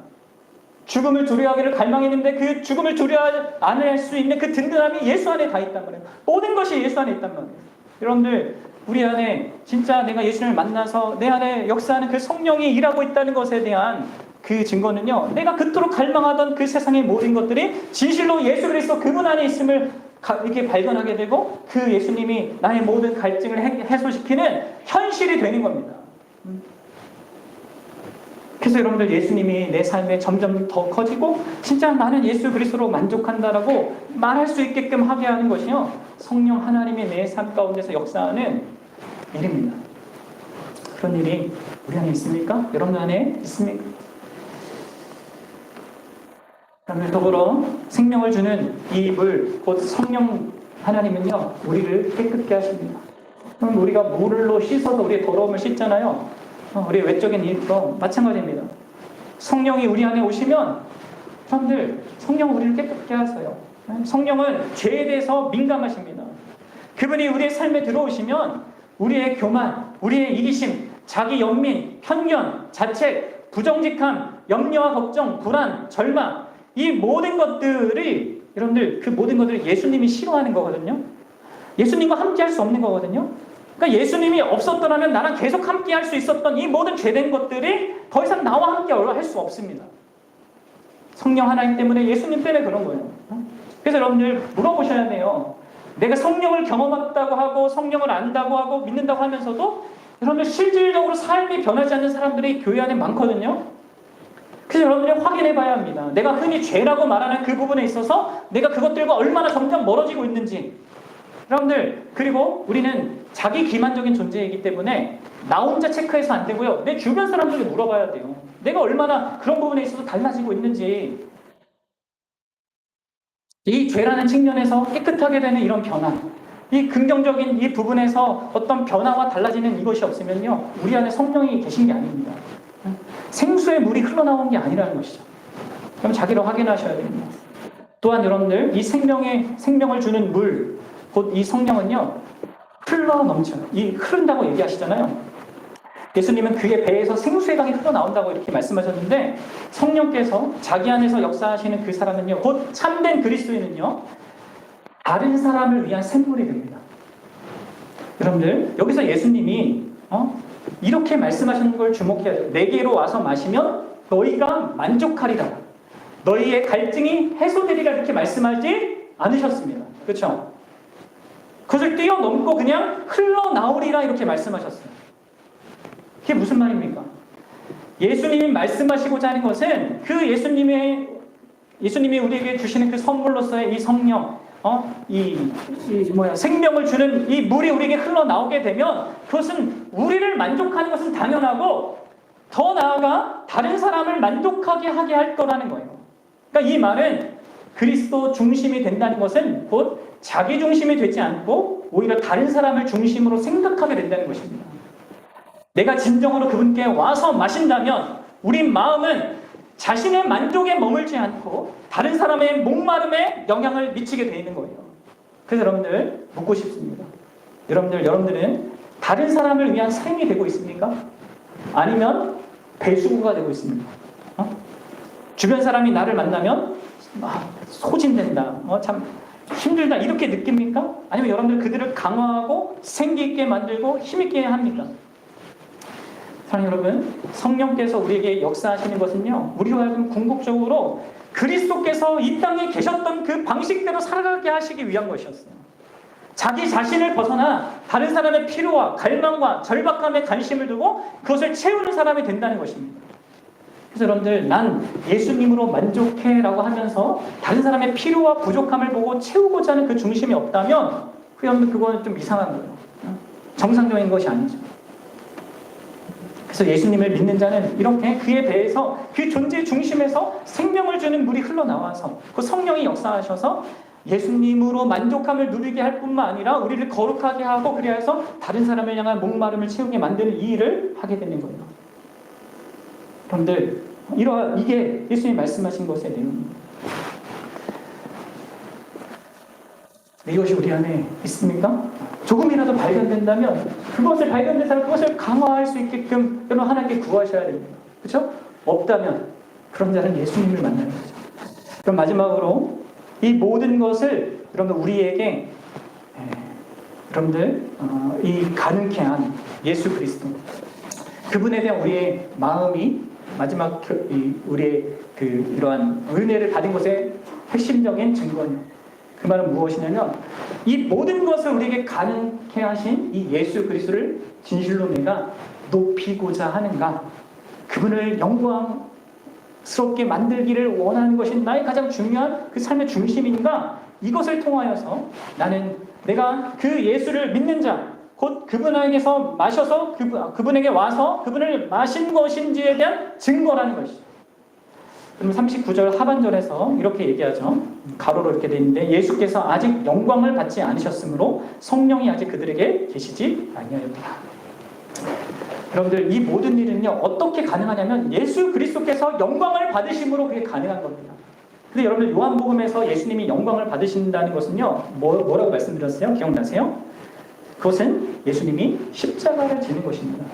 죽음을 두려워하기를 갈망했는데 그 죽음을 두려워 안 할 수 있는 그 든든함이 예수 안에 다 있단 말이에요. 모든 것이 예수 안에 있단 말이에요. 여러분들, 우리 안에 진짜 내가 예수님을 만나서 내 안에 역사하는 그 성령이 일하고 있다는 것에 대한 그 증거는요, 내가 그토록 갈망하던 그 세상의 모든 것들이 진실로 예수 그리스도 그분 안에 있음을 이렇게 발견하게 되고 그 예수님이 나의 모든 갈증을 해소시키는 현실이 되는 겁니다. 그래서 여러분들, 예수님이 내 삶에 점점 더 커지고 진짜 나는 예수 그리스도로 만족한다라고 말할 수 있게끔 하게 하는 것이요, 성령 하나님이 내 삶 가운데서 역사하는 일입니다. 그런 일이 우리 안에 있습니까? 여러분 안에 있습니까? 그러면 더불어 생명을 주는 이 물, 곧 성령 하나님은요, 우리를 깨끗게 하십니다. 그럼 우리가 물로 씻어서 우리의 더러움을 씻잖아요. 우리의 외적인 일도 마찬가지입니다. 성령이 우리 안에 오시면, 여러분들, 성령은 우리를 깨끗게 하세요. 성령은 죄에 대해서 민감하십니다. 그분이 우리의 삶에 들어오시면 우리의 교만, 우리의 이기심, 자기 연민, 편견, 자책, 부정직함, 염려와 걱정, 불안, 절망, 이 모든 것들이, 여러분들, 그 모든 것들을 예수님이 싫어하는 거거든요. 예수님과 함께 할 수 없는 거거든요. 그러니까 예수님이 없었더라면 나랑 계속 함께 할 수 있었던 이 모든 죄된 것들이 더 이상 나와 함께 할 수 없습니다. 성령 하나님 때문에, 예수님 때문에 그런 거예요. 그래서 여러분들 물어보셔야 돼요. 내가 성령을 경험했다고 하고 성령을 안다고 하고 믿는다고 하면서도 여러분들 실질적으로 삶이 변하지 않는 사람들이 교회 안에 많거든요. 그래서 여러분들이 확인해 봐야 합니다. 내가 흔히 죄라고 말하는 그 부분에 있어서 내가 그것들과 얼마나 점점 멀어지고 있는지. 여러분들, 그리고 우리는 자기 기만적인 존재이기 때문에 나 혼자 체크해서 안 되고요, 내 주변 사람들에게 물어봐야 돼요. 내가 얼마나 그런 부분에 있어서 달라지고 있는지. 이 죄라는 측면에서 깨끗하게 되는 이런 변화, 이 긍정적인 이 부분에서 어떤 변화와 달라지는 이것이 없으면요, 우리 안에 성령이 계신 게 아닙니다. 생수의 물이 흘러나온 게 아니라는 것이죠. 그럼 자기를 확인하셔야 됩니다. 또한 여러분들, 이 생명을 주는 물, 곧 이 성령은요, 흘러 넘쳐요. 이 흐른다고 얘기하시잖아요. 예수님은 그의 배에서 생수의 강이 흘러나온다고 이렇게 말씀하셨는데, 성령께서 자기 안에서 역사하시는 그 사람은요, 곧 참된 그리스도인은요, 다른 사람을 위한 샘물이 됩니다. 여러분들, 여기서 예수님이 이렇게 말씀하시는 걸 주목해야 돼요. 내게로 와서 마시면 너희가 만족하리라, 너희의 갈증이 해소되리라, 이렇게 말씀하지 않으셨습니다. 그렇죠? 그것을 뛰어넘고 그냥 흘러나오리라 이렇게 말씀하셨어요. 그게 무슨 말입니까? 예수님이 말씀하시고자 하는 것은 그 예수님이 우리에게 주시는 그 선물로서의 이 성령, 생명을 주는 이 물이 우리에게 흘러나오게 되면 그것은 우리를 만족하는 것은 당연하고 더 나아가 다른 사람을 만족하게 하게 할 거라는 거예요. 그러니까 이 말은 그리스도 중심이 된다는 것은 곧 자기 중심이 되지 않고 오히려 다른 사람을 중심으로 생각하게 된다는 것입니다. 내가 진정으로 그분께 와서 마신다면 우리 마음은 자신의 만족에 머물지 않고 다른 사람의 목마름에 영향을 미치게 되어 있는 거예요. 그래서 여러분들 묻고 싶습니다. 여러분들은 다른 사람을 위한 셈이 되고 있습니까? 아니면 배수구가 되고 있습니까? 주변 사람이 나를 만나면 소진된다, 참 힘들다 이렇게 느낍니까? 아니면 여러분들 그들을 강화하고 생기 있게 만들고 힘있게 합니까? 사랑하는 여러분, 성령께서 우리에게 역사하시는 것은요, 우리로 하여금 궁극적으로 그리스도께서 이 땅에 계셨던 그 방식대로 살아가게 하시기 위한 것이었어요. 자기 자신을 벗어나 다른 사람의 필요와 갈망과 절박함에 관심을 두고 그것을 채우는 사람이 된다는 것입니다. 그래서 여러분들, 난 예수님으로 만족해 라고 하면서 다른 사람의 필요와 부족함을 보고 채우고자 하는 그 중심이 없다면 그거는 좀 이상한 거예요. 정상적인 것이 아니죠. 그래서 예수님을 믿는 자는 이렇게 그에 대해서 그 존재의 중심에서 생명을 주는 물이 흘러나와서 그 성령이 역사하셔서 예수님으로 만족함을 누리게 할 뿐만 아니라 우리를 거룩하게 하고 그리하여 다른 사람을 향한 목마름을 채우게 만드는 이 일을 하게 되는 거예요. 여러분들, 이게 예수님이 말씀하신 것의 내용입니다. 이것이 우리 안에 있습니까? 조금이라도 발견된다면 그것을 발견된 사람 그것을 강화할 수 있게끔 여러분 하나님께 구하셔야 됩니다. 그렇죠? 없다면 그런 자는 예수님을 만나는 거죠. 그럼 마지막으로 이 모든 것을 여러분 우리에게 여러분들 이 가능케 한 예수 그리스도, 그분에 대한 우리의 마음이 마지막 우리의 이러한 은혜를 받은 것의 핵심적인 증거예요. 그 말은 무엇이냐면 이 모든 것을 우리에게 가능케 하신 이 예수 그리스도를 진실로 내가 높이고자 하는가, 그분을 영광스럽게 만들기를 원하는 것이 나의 가장 중요한 그 삶의 중심인가, 이것을 통하여서 나는 내가 그 예수를 믿는 자, 곧 그분에게서 마셔서 그분에게 와서 그분을 마신 것인지에 대한 증거라는 것이죠. 그럼 39절 하반절에서 이렇게 얘기하죠. 가로로 이렇게 되어 있는데, 예수께서 아직 영광을 받지 않으셨으므로 성령이 아직 그들에게 계시지 아니하였다. 여러분들, 이 모든 일은요 어떻게 가능하냐면 예수 그리스도께서 영광을 받으심으로 그게 가능한 겁니다. 근데 여러분들, 요한복음에서 예수님이 영광을 받으신다는 것은요 뭐라고 말씀드렸어요? 기억나세요? 그것은 예수님이 십자가를 지는 것입니다.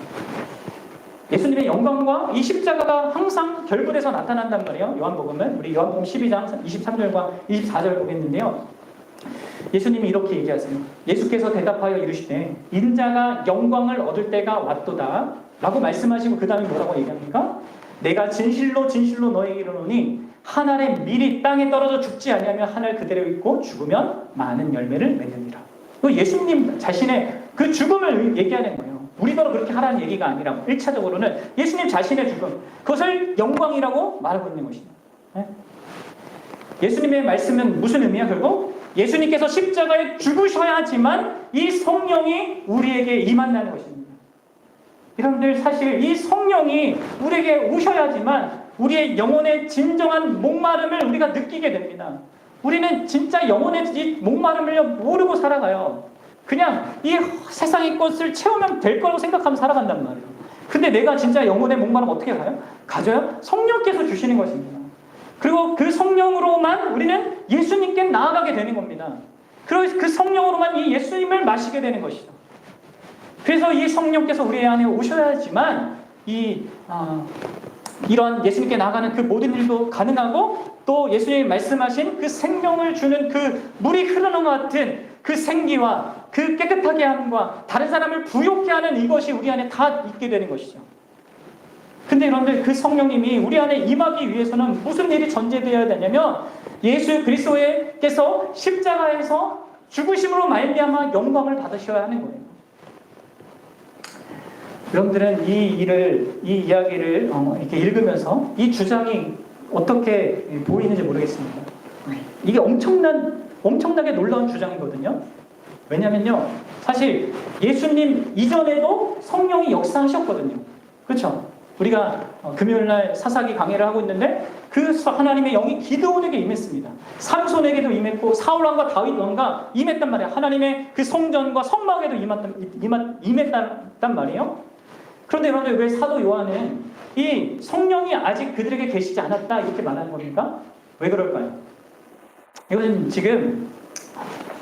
예수님의 영광과 이 십자가가 항상 결부돼서 나타난단 말이에요. 요한복음은 우리 요한복음 12장 23절과 24절 보겠는데요. 예수님이 이렇게 얘기하세요. 예수께서 대답하여 이르시되 인자가 영광을 얻을 때가 왔도다 라고 말씀하시고 그 다음에 뭐라고 얘기합니까? 내가 진실로 진실로 너에게 이르노니 한 알의 밀이 땅에 떨어져 죽지 아니하면 한 알 그대로 있고 죽으면 많은 열매를 맺느니라. 예수님 자신의 그 죽음을 얘기하는 거예요. 우리더러 그렇게 하라는 얘기가 아니라 1차적으로는 예수님 자신의 죽음, 그것을 영광이라고 말하고 있는 것입니다. 예수님의 말씀은 무슨 의미야? 결국 예수님께서 십자가에 죽으셔야지만 이 성령이 우리에게 임한다는 것입니다. 여러분들, 사실 이 성령이 우리에게 오셔야지만 우리의 영혼의 진정한 목마름을 우리가 느끼게 됩니다. 우리는 진짜 영혼의 이 목마름을 모르고 살아가요. 그냥 이 세상의 것을 채우면 될 거라고 생각하면 살아간단 말이에요. 근데 내가 진짜 영혼의 목마름 어떻게 가요? 가져요? 성령께서 주시는 것입니다. 그리고 그 성령으로만 우리는 예수님께 나아가게 되는 겁니다. 그리고 그 성령으로만 이 예수님을 마시게 되는 것이죠. 그래서 이 성령께서 우리 안에 오셔야지만 이런 예수님께 나아가는 그 모든 일도 가능하고, 또 예수님이 말씀하신 그 생명을 주는 그 물이 흐르는 것 같은 그 생기와 그 깨끗하게 함과 다른 사람을 부욕케 하는 이것이 우리 안에 다 있게 되는 것이죠. 근데 여러분들, 그 성령님이 우리 안에 임하기 위해서는 무슨 일이 전제되어야 되냐면 예수 그리스도께서 십자가에서 죽으심으로 말미암아 영광을 받으셔야 하는 거예요. 여러분들은 이 이야기를 이렇게 읽으면서 이 주장이 어떻게 보이는지 모르겠습니다. 이게 엄청나게 놀라운 주장이거든요. 왜냐면요, 사실 예수님 이전에도 성령이 역사하셨거든요. 그렇죠? 우리가 금요일날 사사기 강의를 하고 있는데 그 하나님의 영이 기드온에게 임했습니다. 삼손에게도 임했고 사울왕과 다윗왕과 임했단 말이에요. 하나님의 그 성전과 성막에도 임했단 말이에요. 그런데 여러분들, 왜 사도 요한은 이 성령이 아직 그들에게 계시지 않았다 이렇게 말하는 겁니까? 왜 그럴까요? 이것은 지금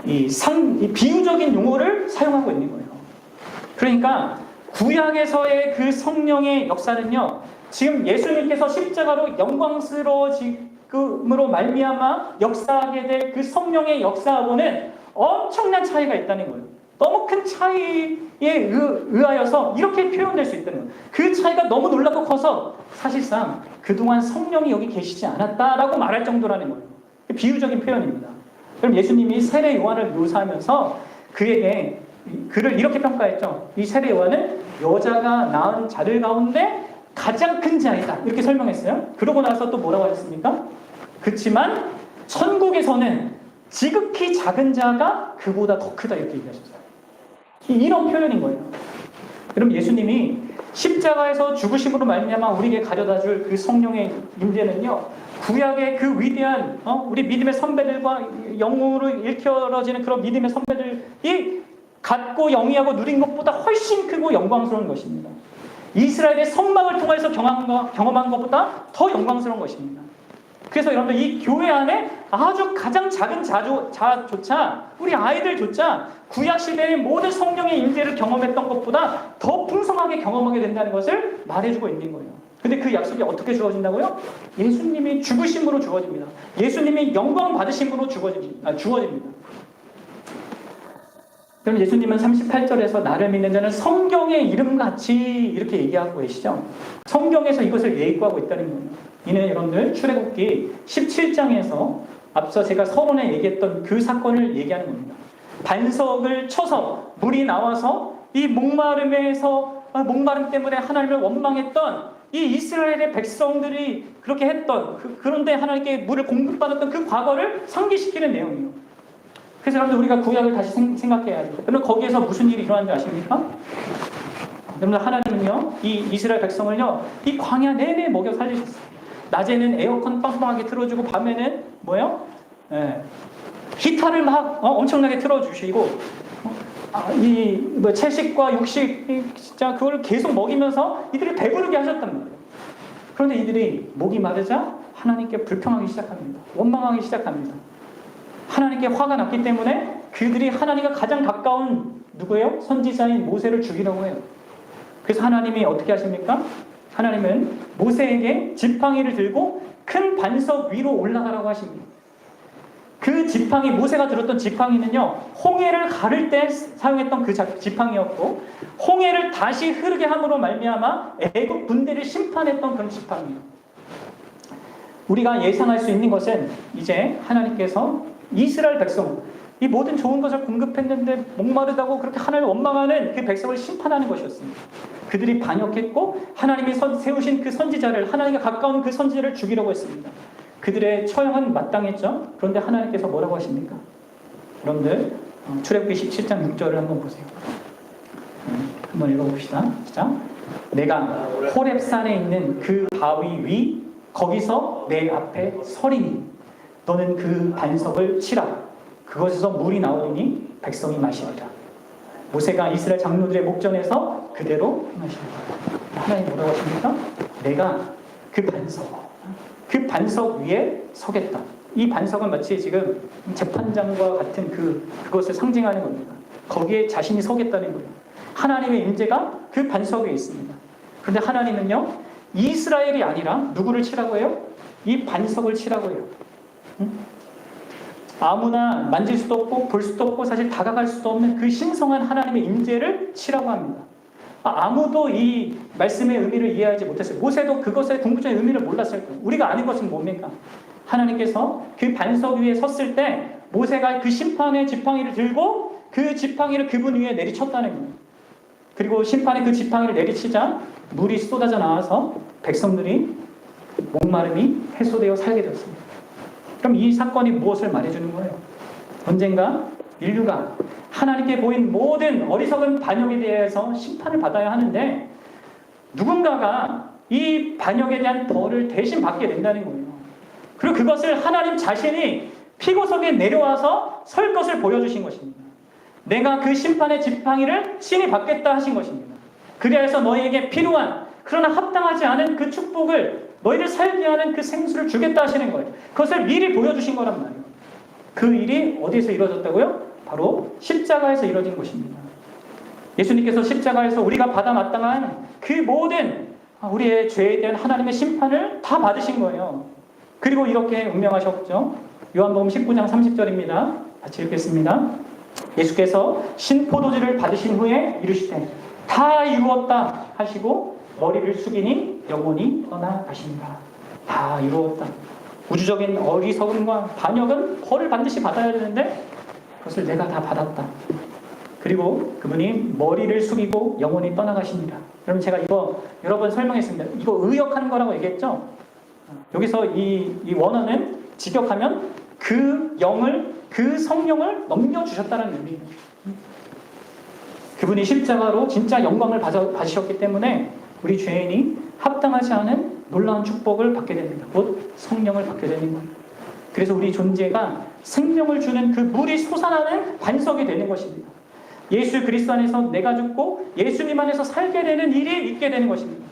이 비유적인 용어를 사용하고 있는 거예요. 그러니까 구약에서의 그 성령의 역사는요, 지금 예수님께서 십자가로 영광스러워짐으로 말미암아 역사하게 될 그 성령의 역사하고는 엄청난 차이가 있다는 거예요. 너무 큰 차이에 의하여서 이렇게 표현될 수 있다는 거예요. 그 차이가 너무 놀랍고 커서 사실상 그동안 성령이 여기 계시지 않았다라고 말할 정도라는 거예요. 비유적인 표현입니다. 그럼 예수님이 세례 요한을 묘사하면서 그를 이렇게 평가했죠. 이 세례 요한은 여자가 낳은 자들 가운데 가장 큰 자이다. 이렇게 설명했어요. 그러고 나서 또 뭐라고 하셨습니까? 그렇지만 천국에서는 지극히 작은 자가 그보다 더 크다. 이렇게 얘기하셨어요. 이런 표현인 거예요. 그럼 예수님이 십자가에서 죽으심으로 말미암아 우리에게 가져다줄 그 성령의 임재는요, 구약의 그 위대한 우리 믿음의 선배들과 영으로 일컬어지는 그런 믿음의 선배들이 갖고 영위하고 누린 것보다 훨씬 크고 영광스러운 것입니다. 이스라엘의 선망을 통해서 경험한 것보다 더 영광스러운 것입니다. 그래서 여러분들 이 교회 안에 아주 가장 작은 자조차 우리 아이들조차 구약시대의 모든 성령의 임재를 경험했던 것보다 더 풍성하게 경험하게 된다는 것을 말해주고 있는 거예요. 근데 그 약속이 어떻게 주어진다고요? 예수님이 죽으심으로 주어집니다. 예수님이 영광 받으심으로 주어집니다. 그럼 예수님은 38절에서 나를 믿는 자는 성경의 이름같이 이렇게 얘기하고 계시죠. 성경에서 이것을 예고하고 있다는 거예요. 이는 여러분들 출애굽기 17장에서 앞서 제가 서론에 얘기했던 그 사건을 얘기하는 겁니다. 반석을 쳐서 물이 나와서 이 목마름 때문에 하나님을 원망했던 이 이스라엘의 백성들이 그렇게 했던 그런데 하나님께 물을 공급받았던 그 과거를 상기시키는 내용이에요. 그래서 여러분들 우리가 구약을 다시 생각해야 돼요. 그러면 거기에서 무슨 일이 일어나는 줄 아십니까? 여러분들 하나님은요, 이 이스라엘 백성을요, 이 광야 내내 먹여 살리셨어요. 낮에는 에어컨 빵빵하게 틀어주고 밤에는 뭐예요? 히터를 막 엄청나게 틀어주시고 채식과 육식 진짜 그걸 계속 먹이면서 이들을 배부르게 하셨단 말이에요. 그런데 이들이 목이 마르자 하나님께 불평하기 시작합니다. 원망하기 시작합니다. 하나님께 화가 났기 때문에 그들이 하나님과 가장 가까운 누구예요? 선지자인 모세를 죽이려고 해요. 그래서 하나님이 어떻게 하십니까? 하나님은 모세에게 지팡이를 들고 큰 반석 위로 올라가라고 하십니다. 그 지팡이, 모세가 들었던 지팡이는요, 홍해를 가를 때 사용했던 그 지팡이였고, 홍해를 다시 흐르게 함으로 말미암아 애국 군대를 심판했던 그런 지팡이예요. 우리가 예상할 수 있는 것은 이제 하나님께서 이스라엘 백성, 이 모든 좋은 것을 공급했는데 목마르다고 그렇게 하나님을 원망하는 그 백성을 심판하는 것이었습니다. 그들이 반역했고 하나님이 세우신 그 선지자를, 하나님과 가까운 그 선지자를 죽이려고 했습니다. 그들의 처형은 마땅했죠. 그런데 하나님께서 뭐라고 하십니까? 여러분들 출애굽기 17장 6절을 한번 보세요. 한번 읽어봅시다. 시작. 내가 호렙산에 있는 그 바위 위 거기서 내 앞에 서리니 너는 그 반석을 치라. 그것에서 물이 나오니 백성이 마시리라. 모세가 이스라엘 장로들의 목전에서 그대로 행하십니다. 하나님 뭐라고 하십니까? 내가 그 반석 위에 서겠다. 이 반석은 마치 지금 재판장과 같은 그것을 상징하는 겁니다. 거기에 자신이 서겠다는 거예요. 하나님의 임재가 그 반석 위에 있습니다. 그런데 하나님은요, 이스라엘이 아니라 누구를 치라고 해요? 이 반석을 치라고 해요. 아무나 만질 수도 없고 볼 수도 없고 사실 다가갈 수도 없는 그 신성한 하나님의 임재를 치라고 합니다. 아무도 이 말씀의 의미를 이해하지 못했어요. 모세도 그것의 궁극적인 의미를 몰랐을 거예요. 우리가 아는 것은 뭡니까? 하나님께서 그 반석 위에 섰을 때 모세가 그 심판의 지팡이를 들고 그 지팡이를 그분 위에 내리쳤다는 거예요. 그리고 심판의 그 지팡이를 내리치자 물이 쏟아져 나와서 백성들이 목마름이 해소되어 살게 되었습니다. 그럼 이 사건이 무엇을 말해주는 거예요? 언젠가 인류가 하나님께 보인 모든 어리석은 반역에 대해서 심판을 받아야 하는데 누군가가 이 반역에 대한 벌을 대신 받게 된다는 거예요. 그리고 그것을 하나님 자신이 피고석에 내려와서 설 것을 보여주신 것입니다. 내가 그 심판의 지팡이를 친히 받겠다 하신 것입니다. 그리하여서 너희에게 필요한 그러나 합당하지 않은 그 축복을 너희를 살게 하는 그 생수를 주겠다 하시는 거예요. 그것을 미리 보여주신 거란 말이에요. 그 일이 어디에서 이루어졌다고요? 바로 십자가에서 이루어진 것입니다. 예수님께서 십자가에서 우리가 받아 마땅한 그 모든 우리의 죄에 대한 하나님의 심판을 다 받으신 거예요. 그리고 이렇게 운명하셨죠. 요한복음 19장 30절입니다. 같이 읽겠습니다. 예수께서 신포도주를 받으신 후에 이르시되 다 이루었다 하시고 머리를 숙이니 영혼이 떠나가신다. 다 이루었다. 우주적인 어리석음과 반역은 벌을 반드시 받아야 되는데 그것을 내가 다 받았다. 그리고 그분이 머리를 숙이고 영혼이 떠나가십니다. 여러분 제가 이거 여러 번 설명했습니다. 이거 의역하는 거라고 얘기했죠. 여기서 이 원어는 직역하면 그 영을 그 성령을 넘겨주셨다는 의미입니다. 그분이 십자가로 진짜 영광을 받으셨기 때문에 우리 죄인이 합당하지 않은 놀라운 축복을 받게 됩니다. 곧 성령을 받게 되는 거예요. 그래서 우리 존재가 생명을 주는 그 물이 솟아나는 반석이 되는 것입니다. 예수 그리스도 안에서 내가 죽고 예수님 안에서 살게 되는 일이 있게 되는 것입니다.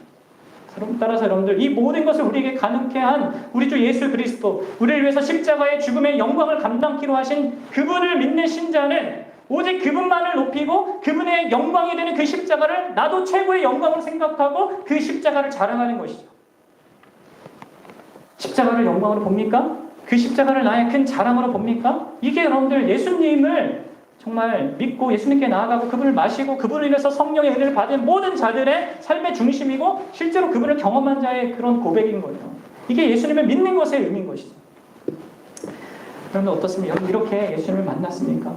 따라서 여러분들 이 모든 것을 우리에게 가능케 한 우리 주 예수 그리스도, 우리를 위해서 십자가의 죽음의 영광을 감당키로 하신 그분을 믿는 신자는 오직 그분만을 높이고 그분의 영광이 되는 그 십자가를 나도 최고의 영광으로 생각하고 그 십자가를 자랑하는 것이죠. 십자가를 영광으로 봅니까? 그 십자가를 나의 큰 자랑으로 봅니까? 이게 여러분들 예수님을 정말 믿고 예수님께 나아가고 그분을 마시고 그분을 인해서 성령의 은혜를 받은 모든 자들의 삶의 중심이고 실제로 그분을 경험한 자의 그런 고백인 거예요. 이게 예수님을 믿는 것의 의미인 것이죠. 여러분 어떻습니까? 여러분 이렇게 예수님을 만났습니까?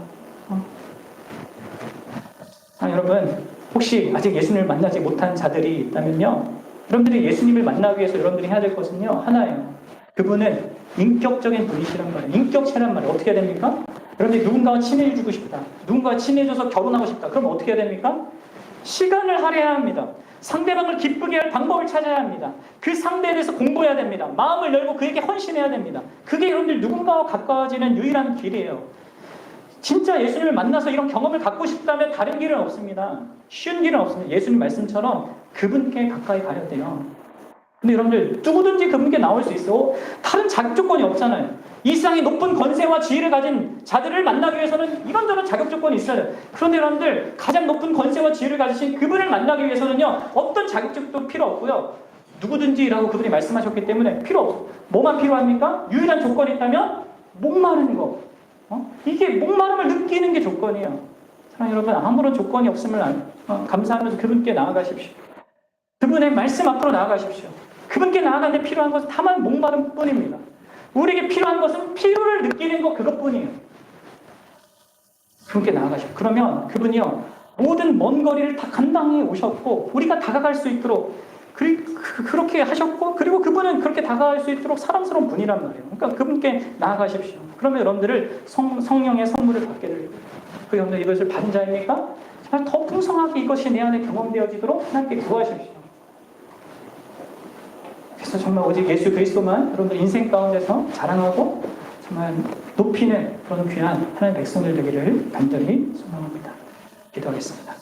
여러분 혹시 아직 예수님을 만나지 못한 자들이 있다면요, 여러분들이 예수님을 만나기 위해서 여러분들이 해야 될 것은요 하나예요. 그분은 인격적인 분이시란 말이에요. 인격체란 말이에요. 어떻게 해야 됩니까? 여러분들이 누군가와 친해지고 싶다, 누군가와 친해져서 결혼하고 싶다, 그럼 어떻게 해야 됩니까? 시간을 할애해야 합니다. 상대방을 기쁘게 할 방법을 찾아야 합니다. 그 상대에 대해서 공부해야 됩니다. 마음을 열고 그에게 헌신해야 됩니다. 그게 여러분들 누군가와 가까워지는 유일한 길이에요. 진짜 예수님을 만나서 이런 경험을 갖고 싶다면 다른 길은 없습니다. 쉬운 길은 없습니다. 예수님 말씀처럼 그분께 가까이 가야 돼요. 근데 여러분들 누구든지 그분께 나올 수 있어. 다른 자격 조건이 없잖아요. 이 세상에 높은 권세와 지위를 가진 자들을 만나기 위해서는 이런저런 자격 조건이 있어요. 그런데 여러분들 가장 높은 권세와 지위를 가지신 그분을 만나기 위해서는요 어떤 자격증도 필요 없고요. 누구든지라고 그분이 말씀하셨기 때문에 필요 없어요. 뭐만 필요합니까? 유일한 조건이 있다면 목마르는 거. 이게 목마름을 느끼는 게 조건이에요. 사랑하는 여러분, 아무런 조건이 없음을 감사하면서 그분께 나아가십시오. 그분의 말씀 앞으로 나아가십시오. 그분께 나아가는데 필요한 것은 다만 목마름 뿐입니다. 우리에게 필요한 것은 필요를 느끼는 것 그것뿐이에요. 그분께 나아가십시오. 그러면 그분이요 모든 먼 거리를 다 감당해 오셨고 우리가 다가갈 수 있도록 그렇게 하셨고, 그리고 그분은 그렇게 다가갈 수 있도록 사랑스러운 분이란 말이에요. 그러니까 그분께 나아가십시오. 그러면 여러분들을 성령의 선물을 받게 됩니다. 그 여러분들 이것을 받은 자입니까? 정말 더 풍성하게 이것이 내 안에 경험되어지도록 하나님께 구하십시오. 그래서 정말 오직 예수 그리스도만 여러분들 인생 가운데서 자랑하고 정말 높이는 그런 귀한 하나님의 백성들 되기를 간절히 소망합니다. 기도하겠습니다.